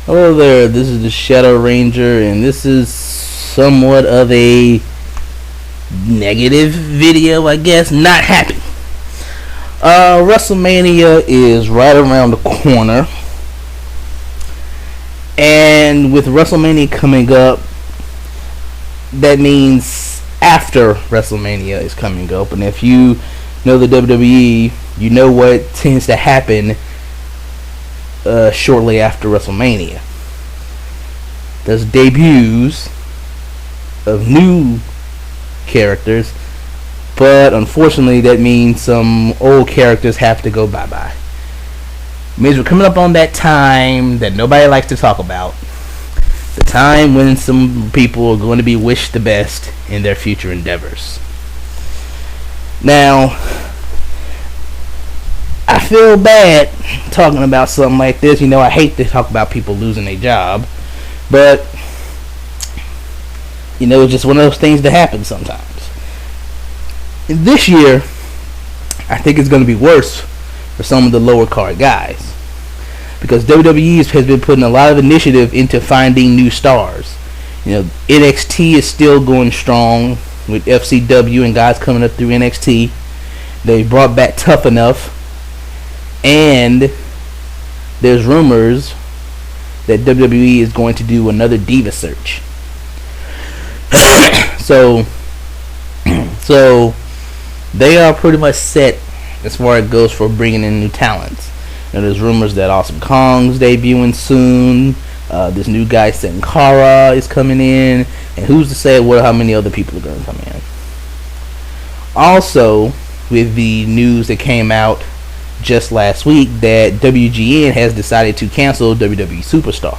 Hello there, this is the Shadow Ranger, and this is somewhat of a negative video, I guess. Not happy. WrestleMania is right around the corner, and with WrestleMania coming up, that means after WrestleMania is coming up, and if you know the WWE, you know what tends to happen shortly after WrestleMania. There's debuts of new characters, but unfortunately that means some old characters have to go bye-bye. It means we're coming up on that time that nobody likes to talk about. The time when some people are going to be wished the best in their future endeavors. Now, I feel bad talking about something like this. You know, I hate to talk about people losing their job, but you know, it's just one of those things that happen sometimes. And this year, I think it's going to be worse for some of the lower card guys, because WWE has been putting a lot of initiative into finding new stars. You know, NXT is still going strong with FCW and guys coming up through NXT. They brought back Tough Enough. And there's rumors that WWE is going to do another Diva search. so they are pretty much set as far as it goes for bringing in new talents. Now, there's rumors that Awesome Kong's debuting soon. This new guy Sin Cara is coming in, and who's to say how many other people are going to come in. Also, with the news that came out just last week that WGN has decided to cancel WWE Superstars.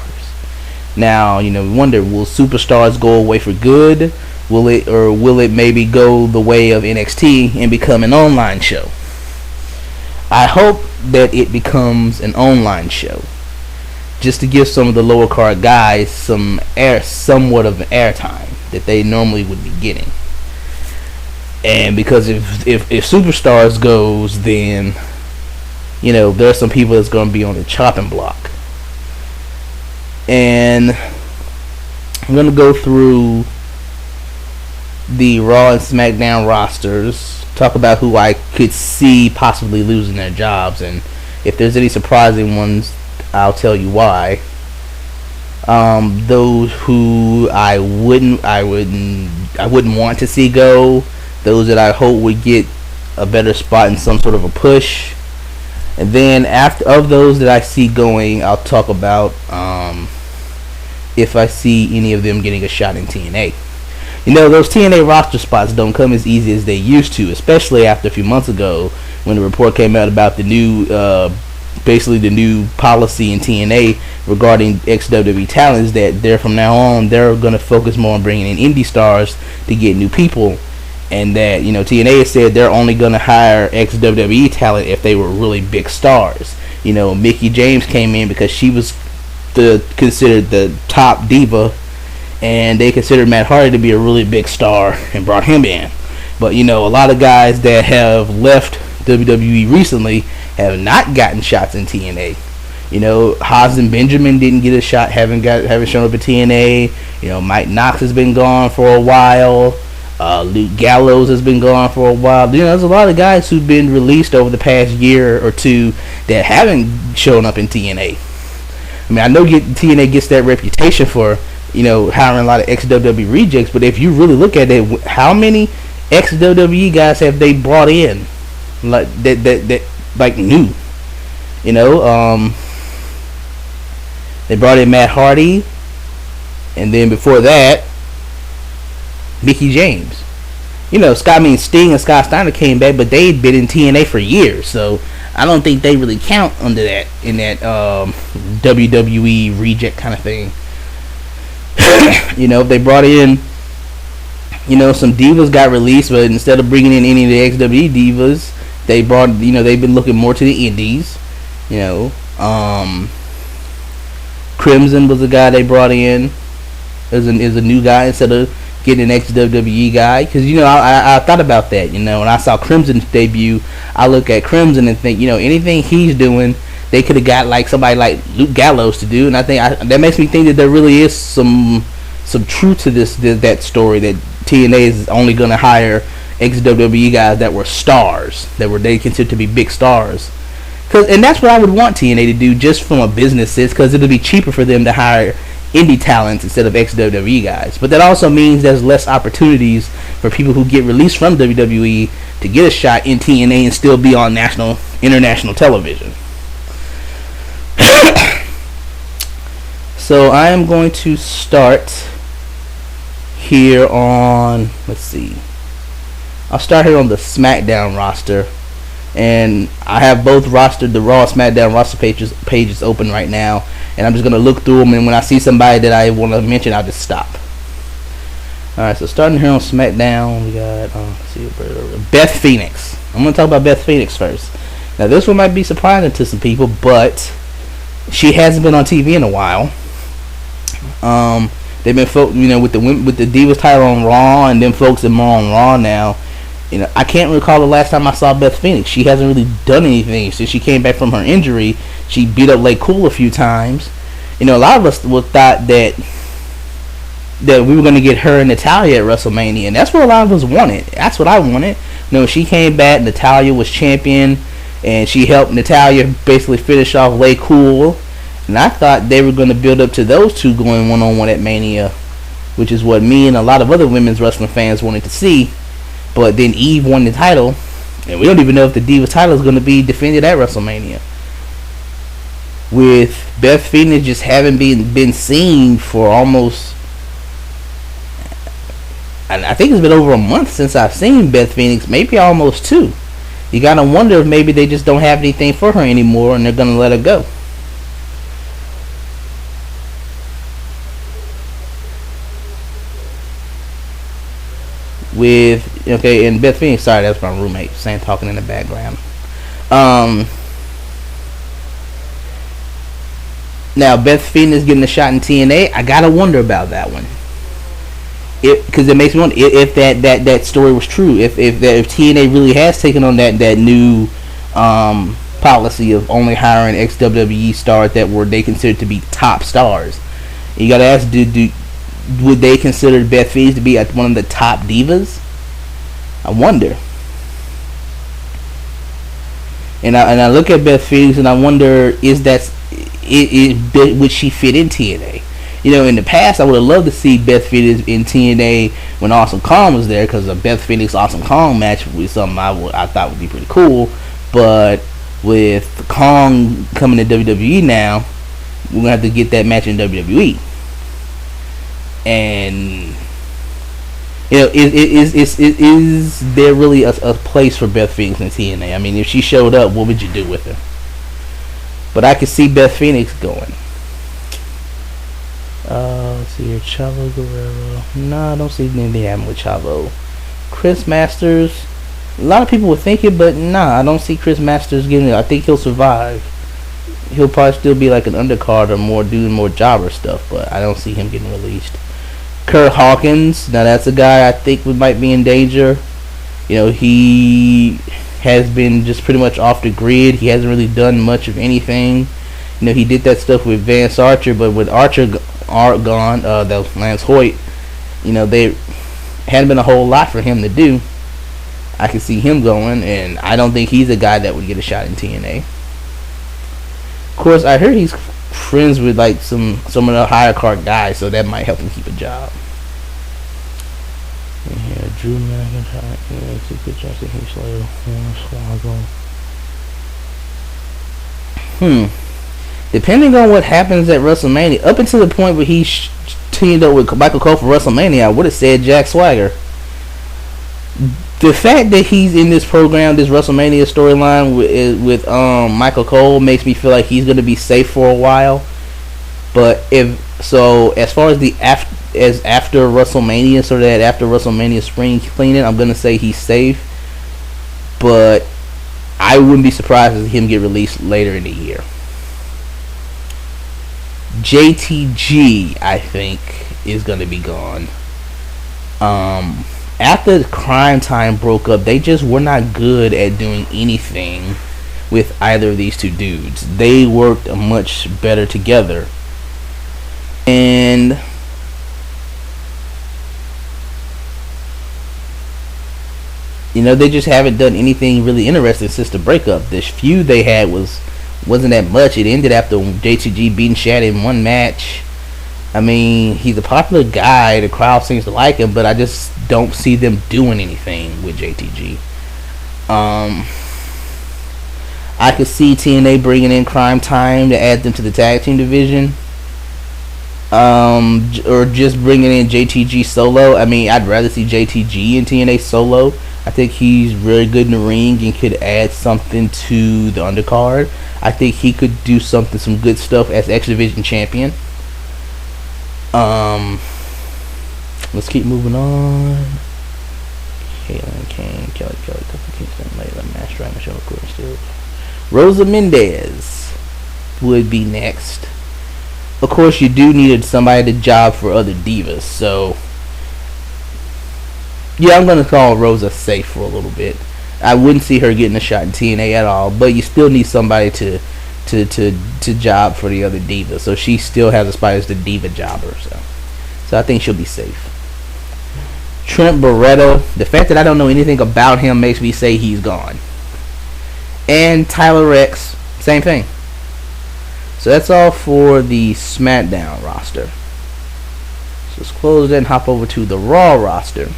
Now, you know, we wonder, will Superstars go away for good? Will it maybe go the way of NXT and become an online show? I hope that it becomes an online show, just to give some of the lower card guys somewhat of an airtime that they normally would be getting. And because if Superstars goes, then you know, there are some people that's going to be on the chopping block. And I'm going to go through the Raw and SmackDown rosters, talk about who I could see possibly losing their jobs, and if there's any surprising ones, I'll tell you why. Those who I wouldn't want to see go, those that I hope would get a better spot in some sort of a push. And then after of those that I see going, I'll talk about if I see any of them getting a shot in TNA. You know, those TNA roster spots don't come as easy as they used to, especially after a few months ago when the report came out about the new, basically the new policy in TNA regarding ex-WWE talents, that they're from now on they're going to focus more on bringing in indie stars to get new people. And that, you know, TNA has said they're only going to hire ex-WWE talent if they were really big stars. You know, Mickie James came in because she was considered the top diva, and they considered Matt Hardy to be a really big star and brought him in. But, you know, a lot of guys that have left WWE recently have not gotten shots in TNA. You know, Haas and Benjamin didn't get a shot, haven't shown up at TNA. You know, Mike Knox has been gone for a while. Luke Gallows has been gone for a while. You know, there's a lot of guys who've been released over the past year or two that haven't shown up in TNA. I mean, I know TNA gets that reputation for, you know, hiring a lot of ex-WWE rejects, but if you really look at it, how many ex-WWE guys have they brought in, like that like new? You know, they brought in Matt Hardy, and then before that, Mickie James. You know, Sting and Scott Steiner came back, but they'd been in TNA for years, so I don't think they really count under that in that WWE reject kind of thing. You know, they brought in, you know, some divas got released, but instead of bringing in any of the ex-WWE divas, they brought, you know, they've been looking more to the indies. You know, Crimson was the guy they brought in as a new guy instead of getting an ex-WWE guy, because, you know, I thought about that. You know, when I saw Crimson's debut, I look at Crimson and think, you know, anything he's doing, they could have got like somebody like Luke Gallows to do, and that makes me think that there really is some truth to that story, that TNA is only going to hire ex-WWE guys that were stars, that were they considered to be big stars. And that's what I would want TNA to do, just from a business sense, because it'll be cheaper for them to hire indie talents instead of ex-WWE guys. But that also means there's less opportunities for people who get released from WWE to get a shot in TNA and still be on international television. So I am going to start here on, let's see, I'll start here on the SmackDown roster, and I have both the Raw and SmackDown roster pages open right now, and I'm just going to look through them, and when I see somebody that I want to mention, I'll just stop. Alright, so starting here on SmackDown, we got let's see, Beth Phoenix. I'm going to talk about Beth Phoenix first. Now this one might be surprising to some people, but she hasn't been on TV in a while. They've been with the Divas title on Raw, and then focusing more on Raw now. I can't recall the last time I saw Beth Phoenix. She hasn't really done anything since she came back from her injury. She beat up Lay Cool a few times. A lot of us thought that we were going to get her and Natalya at WrestleMania, and that's what a lot of us wanted. That's what I wanted. She came back, Natalya was champion, and she helped Natalya basically finish off Lay Cool. And I thought they were going to build up to those two going one-on-one at Mania, which is what me and a lot of other women's wrestling fans wanted to see. But then Eve won the title, and we don't even know if the Divas title is going to be defended at WrestleMania. With Beth Phoenix just having been seen for almost, and I think it's been over a month since I've seen Beth Phoenix, maybe almost 2. You gotta wonder if maybe they just don't have anything for her anymore, and they're gonna let her go. And Beth Phoenix, sorry, that's my roommate saying, talking in the background. Now Beth Phoenix getting a shot in TNA, I gotta wonder about that one. Because it makes me wonder if that story was true. If TNA really has taken on that new policy of only hiring ex-WWE stars that were they considered to be top stars. You gotta ask, would they consider Beth Phoenix to be one of the top divas? I wonder. And I look at Beth Phoenix and I wonder, would she fit in TNA? In the past, I would have loved to see Beth Phoenix in TNA when Awesome Kong was there, because a Beth Phoenix Awesome Kong match was something I thought would be pretty cool. But with Kong coming to WWE now, we're gonna have to get that match in WWE. And is there really a place for Beth Phoenix in TNA? I mean, if she showed up, what would you do with her? But I could see Beth Phoenix going. Let's see here, Chavo Guerrero. No, I don't see anything happening with Chavo. Chris Masters. A lot of people would think it, but nah, I don't see Chris Masters getting it. I think he'll survive. He'll probably still be like an undercard or doing more jobber stuff, but I don't see him getting released. Kurt Hawkins, now that's a guy I think might be in danger. He has been just pretty much off the grid. He hasn't really done much of anything. He did that stuff with Vance Archer, but with Archer gone, that was Lance Hoyt, they hadn't been a whole lot for him to do. I can see him going, and I don't think he's a guy that would get a shot in TNA. Of course, I heard he's friends with like some of the higher card guys, so that might help him keep a job. Yeah, Drew McIntyre, Secret Justice, Heath Slater, Swaggle. Depending on what happens at WrestleMania, up until the point where he teamed up with Michael Cole for WrestleMania, I would have said Jack Swagger. The fact that he's in this program, this WrestleMania storyline with Michael Cole, makes me feel like he's going to be safe for a while. But as far as after WrestleMania, sort of that after WrestleMania spring cleaning, I'm going to say he's safe. But I wouldn't be surprised to see him get released later in the year. JTG, I think, is going to be gone. After Crime Time broke up, they just were not good at doing anything with either of these two dudes. They worked much better together. And they just haven't done anything really interesting since the breakup. This feud they had wasn't that much. It ended after JTG beating Shad in one match. I mean, he's a popular guy. The crowd seems to like him, but I just don't see them doing anything with JTG. I could see TNA bringing in Crime Time to add them to the tag team division. Or just bringing in JTG solo. I mean, I'd rather see JTG in TNA solo. I think he's really good in the ring and could add something to the undercard. I think he could do some good stuff as X Division champion. Let's keep moving on. Kaylin Kane, Kelly, Kofi Kingston, Layla, Master, Michelle McCoy, still. Rosa Mendez would be next. Of course, you do need somebody to job for other divas, so yeah, I'm gonna call Rosa safe for a little bit. I wouldn't see her getting a shot in TNA at all, but you still need somebody to job for the other divas. So she still has a spot as the diva jobber. So I think she'll be safe. Trent Beretta, the fact that I don't know anything about him makes me say he's gone. And Tyler Rex, same thing. So that's all for the SmackDown roster. So let's close that and hop over to the Raw roster.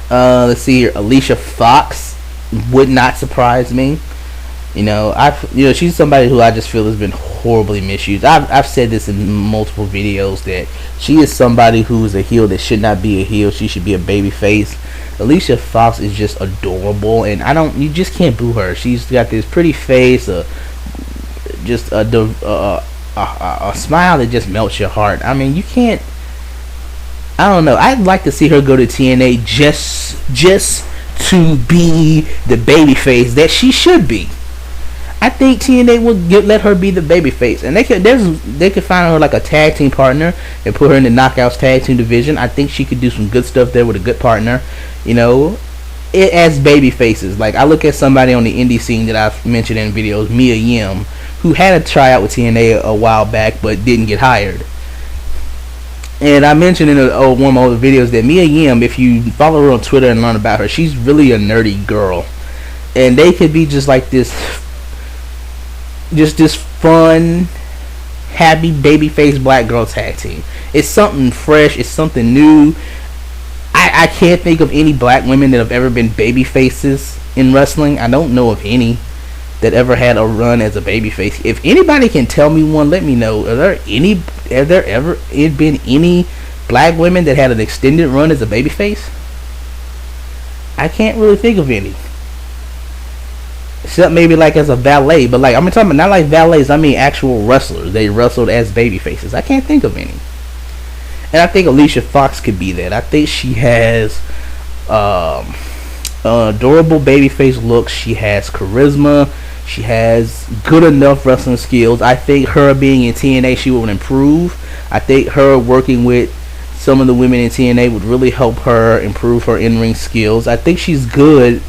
Let's see here. Alicia Fox would not surprise me. She's somebody who I just feel has been horribly misused. I've said this in multiple videos that she is somebody who is a heel that should not be a heel. She should be a baby face. Alicia Fox is just adorable, and you just can't boo her. She's got this pretty face, just a smile that just melts your heart. I mean, you can't. I don't know. I'd like to see her go to TNA just to be the babyface that she should be. I think TNA would let her be the babyface, and they could find her like a tag team partner and put her in the Knockouts tag team division. I think she could do some good stuff there with a good partner. As baby faces. Like, I look at somebody on the indie scene that I've mentioned in videos, Mia Yim, who had a tryout with TNA a while back but didn't get hired. And I mentioned in one of my other videos that Mia Yim, if you follow her on Twitter and learn about her, she's really a nerdy girl. And they could be just like this fun, happy, babyface black girl tag team. It's something fresh. It's something new. I can't think of any black women that have ever been baby faces in wrestling. I don't know of any that ever had a run as a babyface. If anybody can tell me one, let me know. Have there ever been any black women that had an extended run as a babyface? I can't really think of any. Except maybe like as a valet, but like I'm talking about not like valets. I mean actual wrestlers. They wrestled as babyfaces. I can't think of any. And I think Alicia Fox could be that. I think she has adorable babyface looks. She has charisma. She has good enough wrestling skills. I think her being in TNA, she would improve. I think her working with some of the women in TNA would really help her improve her in-ring skills. I think she's good.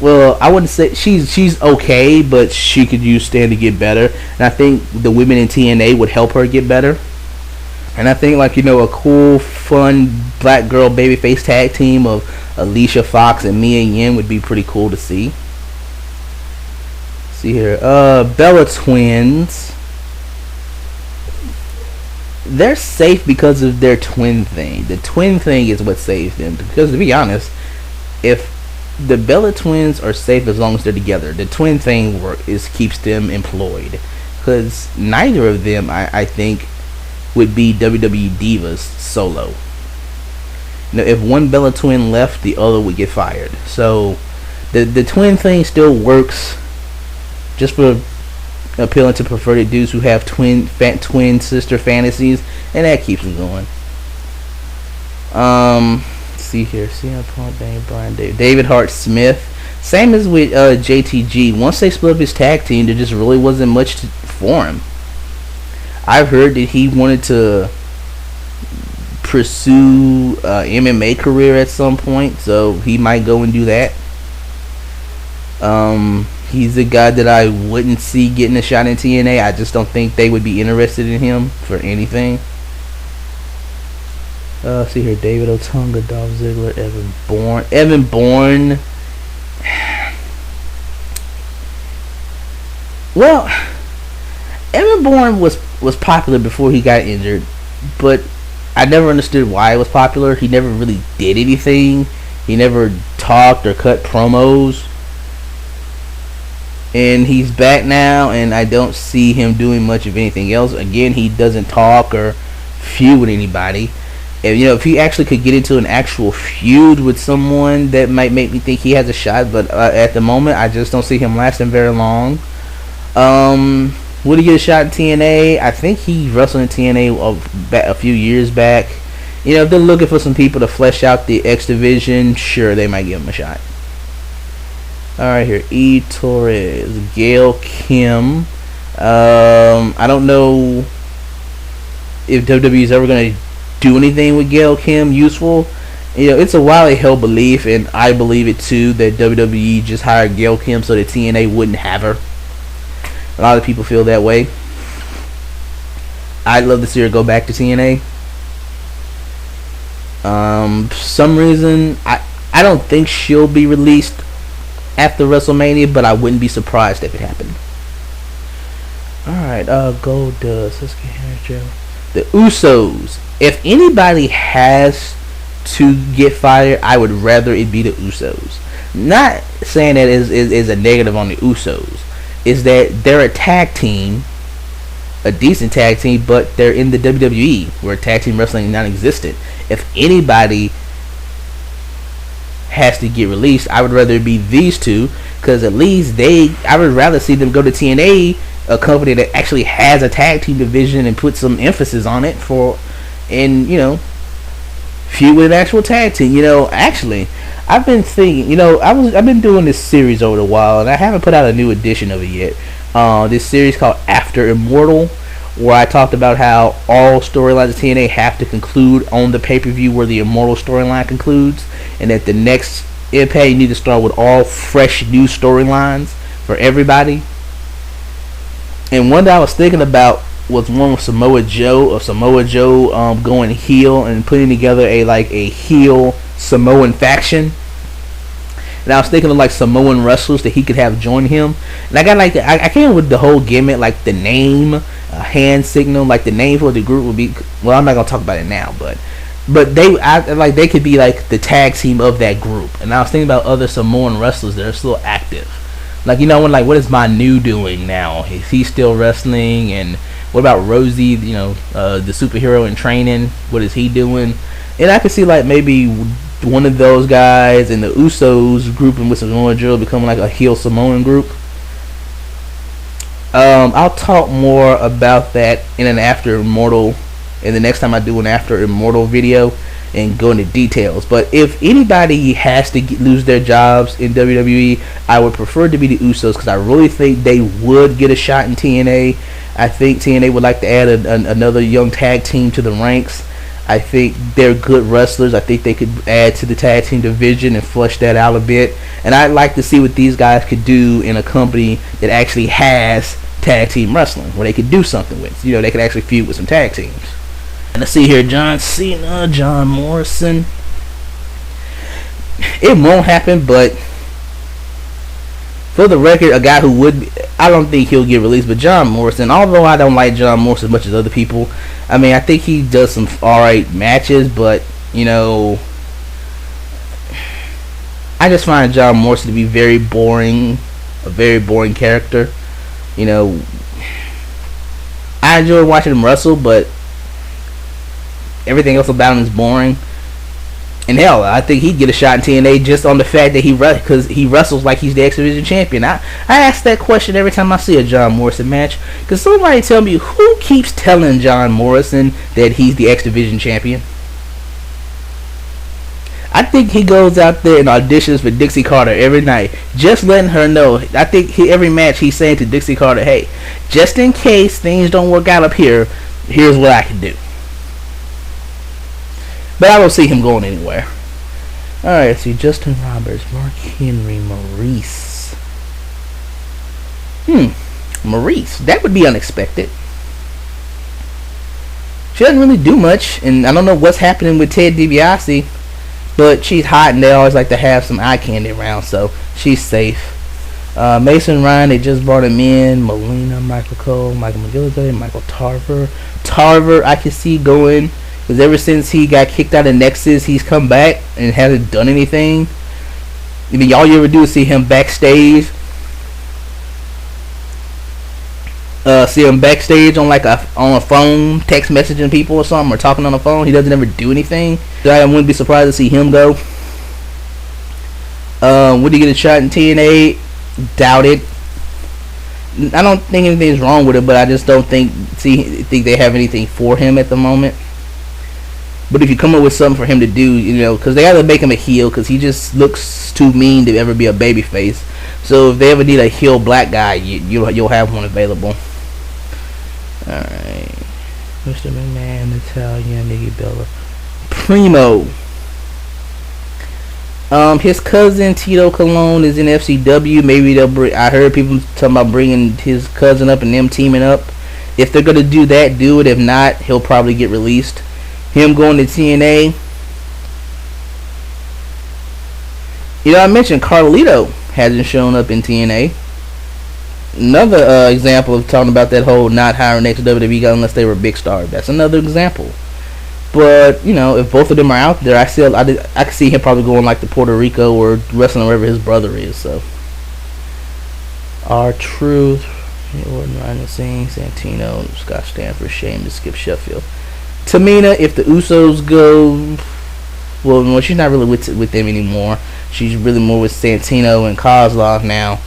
Well, I wouldn't say she's okay, but she could stand to get better. And I think the women in TNA would help her get better. And I think a cool, fun black girl babyface tag team of Alicia Fox and Mia Yim would be pretty cool to see. See here, Bella Twins. They're safe because of their twin thing. The twin thing is what saves them. Because to be honest, if the Bella Twins are safe as long as they're together, the twin thing keeps them employed. Because neither of them, I think, would be WWE Divas solo. If one Bella Twin left, the other would get fired. So the twin thing still works just for appealing to perverted dudes who have twin sister fantasies, and that keeps them going. Let's see here, CM Punk, Daniel Bryan, David Hart Smith. Same as with JTG. Once they split up his tag team, there just really wasn't much for him. I've heard that he wanted to pursue MMA career at some point, so he might go and do that. He's a guy that I wouldn't see getting a shot in TNA. I just don't think they would be interested in him for anything. See here, David Otunga, Dolph Ziggler, Evan Bourne. Evan Bourne. Well, Evan Bourne was popular before he got injured, but I never understood why it was popular. He never really did anything. He never talked or cut promos. And he's back now, and I don't see him doing much of anything else. Again, he doesn't talk or feud with anybody. And, if he actually could get into an actual feud with someone, that might make me think he has a shot. But at the moment, I just don't see him lasting very long. Would he get a shot in TNA? I think he wrestled in TNA a few years back. If they're looking for some people to flesh out the X Division, sure, they might give him a shot. Alright, here. E. Torres. Gail Kim. I don't know if WWE is ever going to do anything with Gail Kim useful. It's a widely held belief, and I believe it too, that WWE just hired Gail Kim so that TNA wouldn't have her. A lot of people feel that way. I'd love to see her go back to TNA. For some reason, I don't think she'll be released after WrestleMania, but I wouldn't be surprised if it happened. Alright, Goldust. Let's get here, Joe. The Usos. If anybody has to get fired, I would rather it be the Usos. Not saying that is a negative on the Usos. Is that they're a tag team, a decent tag team, but they're in the WWE, where tag team wrestling is non-existent. If anybody has to get released, I would rather it be these two, because at least I would rather see them go to TNA, a company that actually has a tag team division and put some emphasis on it feud with an actual tag team. Actually, I've been thinking, I've been doing this series over a while, and I haven't put out a new edition of it yet. This series called After Immortal, where I talked about how all storylines of TNA have to conclude on the pay-per-view where the Immortal storyline concludes, and that the next Impact, you need to start with all fresh new storylines for everybody. And one that I was thinking about was one with Samoa Joe, going heel and putting together a heel Samoan faction. And I was thinking of Samoan wrestlers that he could have join him. And I got I came up with the whole gimmick, the name, hand signal, the name for the group would be. Well, I'm not gonna talk about it now, but they could be the tag team of that group. And I was thinking about other Samoan wrestlers that are still active. What is Manu doing now? Is he still wrestling? And what about Rosie, the superhero in training? What is he doing? And I could see maybe one of those guys and the Usos grouping with Samoa Joe becoming a heel Samoan group. I'll talk more about that in an After Immortal, and the next time I do an After Immortal video and go into details. But if anybody has to lose their jobs in WWE, I would prefer it to be the Usos, because I really think they would get a shot in TNA. I think TNA would like to add another young tag team to the ranks. I think they're good wrestlers. I think they could add to the tag team division and flush that out a bit. And I'd like to see what these guys could do in a company that actually has tag team wrestling, where they could do something with. They could actually feud with some tag teams. And let's see here, John Cena, John Morrison. It won't happen, but for the record, a guy who would, I don't think he'll get released, but John Morrison, although I don't like John Morrison as much as other people, I think he does some alright matches, but, I just find John Morrison to be very boring, a very boring character. I enjoy watching him wrestle, but everything else about him is boring. And hell, I think he'd get a shot in TNA just on the fact that he wrestles like he's the X Division champion. I ask that question every time I see a John Morrison match. Because somebody tell me, who keeps telling John Morrison that he's the X Division champion? I think he goes out there and auditions for Dixie Carter every night, just letting her know. I think every match he's saying to Dixie Carter, hey, just in case things don't work out up here, here's what I can do. But I don't see him going anywhere. Alright, let's see. Justin Roberts, Mark Henry, Maurice. Maurice. That would be unexpected. She doesn't really do much, and I don't know what's happening with Ted DiBiase, but she's hot, and they always like to have some eye candy around, so she's safe. Mason Ryan, they just brought him in. Melina, Michael Cole, Michael McGillicuddy, Michael Tarver. Tarver, I can see going, because ever since he got kicked out of Nexus, he's come back and hasn't done anything. I mean, all you ever do is see him backstage. See him backstage on on a phone, text messaging people or something, or talking on the phone. He doesn't ever do anything. So I wouldn't be surprised to see him go. Would he get a shot in TNA? Doubt it. I don't think anything's wrong with it, but I just don't think they have anything for him at the moment. But if you come up with something for him to do, because they got to make him a heel, because he just looks too mean to ever be a babyface. So if they ever need a heel black guy, you'll have one available. Alright. Mr. McMahon, Natalia, Nikki Bella. Primo. His cousin Tito Colon is in FCW. Maybe they'll I heard people talking about bringing his cousin up and them teaming up. If they're gonna do that, do it. If not, he'll probably get released. Him going to TNA. I mentioned Carlito hasn't shown up in TNA. Another example of talking about that whole not hiring ex-WWE guy unless they were big stars. That's another example. But if both of them are out there, I can see him probably going like to Puerto Rico or wrestling wherever his brother is. So, R-Truth, Ryan Singh, Santino, Scott Stanford, Shane to Skip Sheffield. Tamina, if the Usos go, well, she's not really with them anymore. She's really more with Santino and Kozlov now.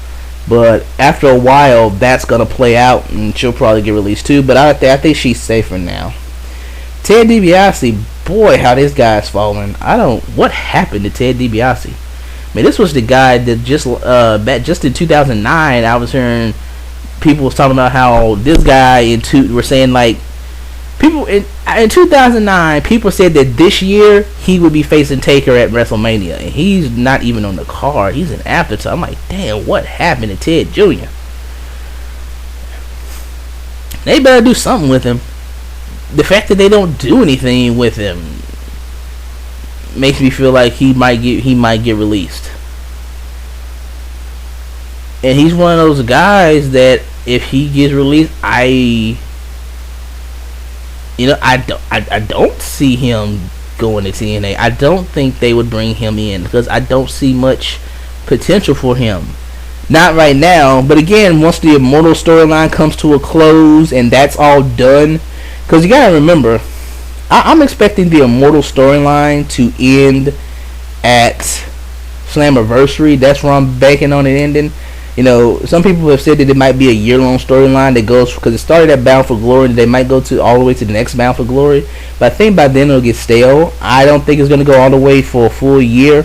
But after a while, that's gonna play out, and she'll probably get released too. But I think she's safer now. Ted DiBiase, boy, how this guy's falling. What happened to Ted DiBiase? I mean, this was the guy that just in 2009, I was hearing people was talking about how this guy were saying like people in 2009, people said that this year he would be facing Taker at WrestleMania, and he's not even on the card. He's an afterthought. I'm like, damn, what happened to Ted Jr.? They better do something with him. The fact that they don't do anything with him makes me feel like he might get released. And he's one of those guys that if he gets released, I don't see him going to TNA. I don't think they would bring him in because I don't see much potential for him. Not right now, but again, once the Immortal storyline comes to a close and that's all done, because you gotta remember, I'm expecting the Immortal storyline to end at Slammiversary. That's where I'm banking on it ending. Some people have said that it might be a year-long storyline that goes, because it started at Bound for Glory, they might go to all the way to the next Bound for Glory. But I think by then it'll get stale. I don't think it's going to go all the way for a full year.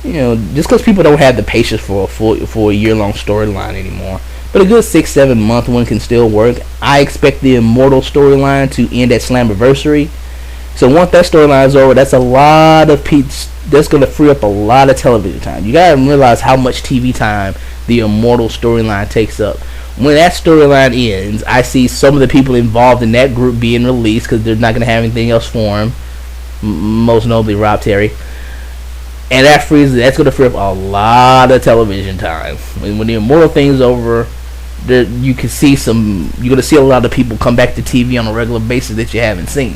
Just because people don't have the patience for a year-long storyline anymore. But a good 6-7 month one can still work. I expect the Immortal storyline to end at Slammiversary. So once that storyline is over, that's a lot of that's going to free up a lot of television time. You got to realize how much TV time the Immortal storyline takes up. When that storyline ends, I see some of the people involved in that group being released because they're not going to have anything else for them. Most notably Rob Terry. And that's going to free up a lot of television time. When the Immortal thing's over, you're going to see a lot of people come back to TV on a regular basis that you haven't seen.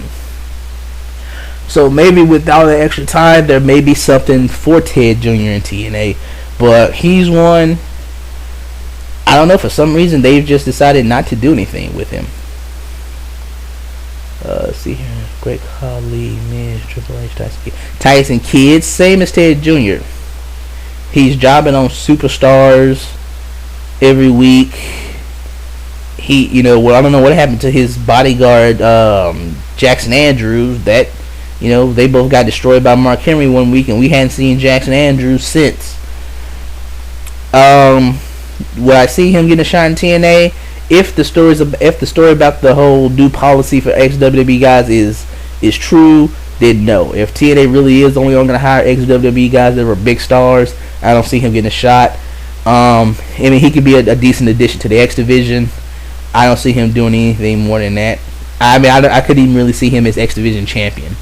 So maybe with all the extra time, there may be something for Ted Jr. in TNA. But he's one, I don't know, for some reason they've just decided not to do anything with him. Let's see here. Great Khali, Miz, Triple H, Tyson Kidd, same as Ted Jr. He's jobbing on Superstars every week. I don't know what happened to his bodyguard, Jackson Andrews. That, they both got destroyed by Mark Henry one week, and we hadn't seen Jackson Andrews since. Will I see him getting a shot in TNA? If the story about the whole new policy for ex-WWE guys is true, then no. If TNA really is only going to hire ex-WWE guys that were big stars, I don't see him getting a shot. I mean, he could be a decent addition to the X division. I don't see him doing anything more than that. I mean, I couldn't even really see him as X division champion.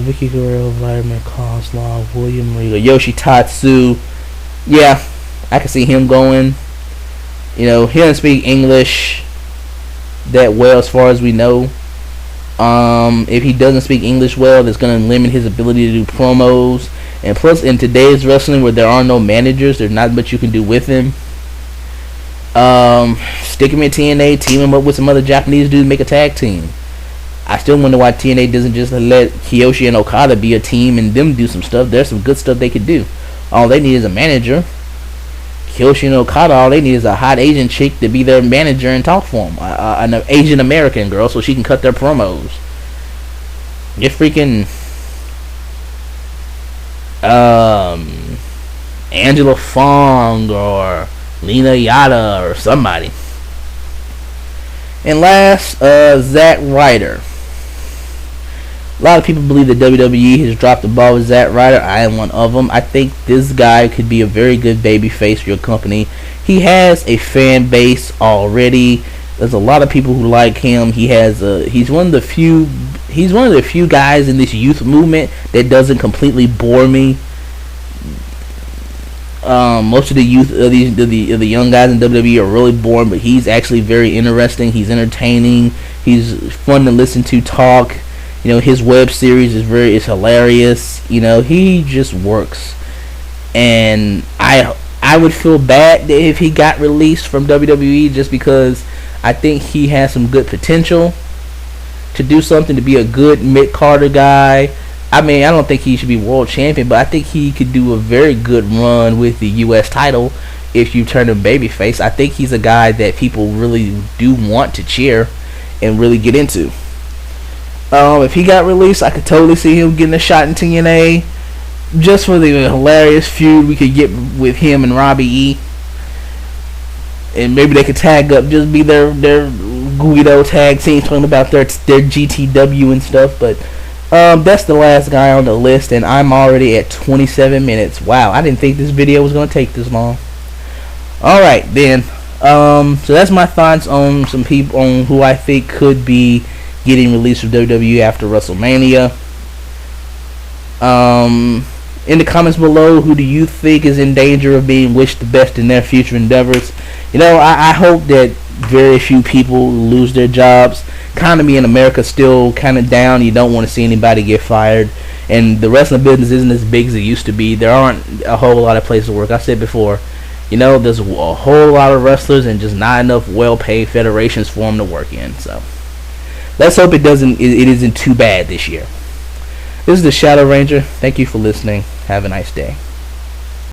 Vicky Guerrero, Vladimir Kozlov, William Regal, Yoshitatsu. Yeah, I can see him going. You know, he doesn't speak English that well as far as we know. If he doesn't speak English well, that's going to limit his ability to do promos. And plus, in today's wrestling where there are no managers, there's not much you can do with him. Stick him in TNA, team him up with some other Japanese dudes, make a tag team. I still wonder why TNA doesn't just let Kiyoshi and Okada be a team and them do some stuff. There's some good stuff they could do. All they need is a manager. Kiyoshi and Okada, all they need is a hot Asian chick to be their manager and talk for them. An Asian American girl so she can cut their promos. Get freaking Angela Fong or Lena Yada or somebody. And last, Zack Ryder. A lot of people believe that WWE has dropped the ball with Zack Ryder. I am one of them. I think this guy could be a very good babyface for your company. He has a fan base already. There's a lot of people who like him. He's one of the few guys in this youth movement that doesn't completely bore me. Most of the youth of the young guys in WWE are really boring, but he's actually very interesting. He's entertaining. He's fun to listen to talk. You know, his web series is hilarious. You know, he just works. And I would feel bad if he got released from WWE just because I think he has some good potential to do something, to be a good mid-carder guy. I mean, I don't think he should be world champion, but I think he could do a very good run with the U.S. title if you turn him babyface. I think he's a guy that people really do want to cheer and really get into. If he got released, I could totally see him getting a shot in TNA just for the hilarious feud we could get with him and Robbie E. And maybe they could tag up, just be their Guido tag team, talking about their GTW and stuff. But that's the last guy on the list, and I'm already at 27 minutes. Wow, I didn't think this video was going to take this long. Alright, then. So that's my thoughts on some people on who I think could be getting released from WWE after WrestleMania. In the comments below, who do you think is in danger of being wished the best in their future endeavors? You know, I hope that very few people lose their jobs. Economy in America is still kind of down. You don't want to see anybody get fired. And the wrestling business isn't as big as it used to be. There aren't a whole lot of places to work. I said before, you know, there's a whole lot of wrestlers and just not enough well-paid federations for them to work in. So let's hope it isn't too bad this year. This is the Shadow Ranger. Thank you for listening. Have a nice day.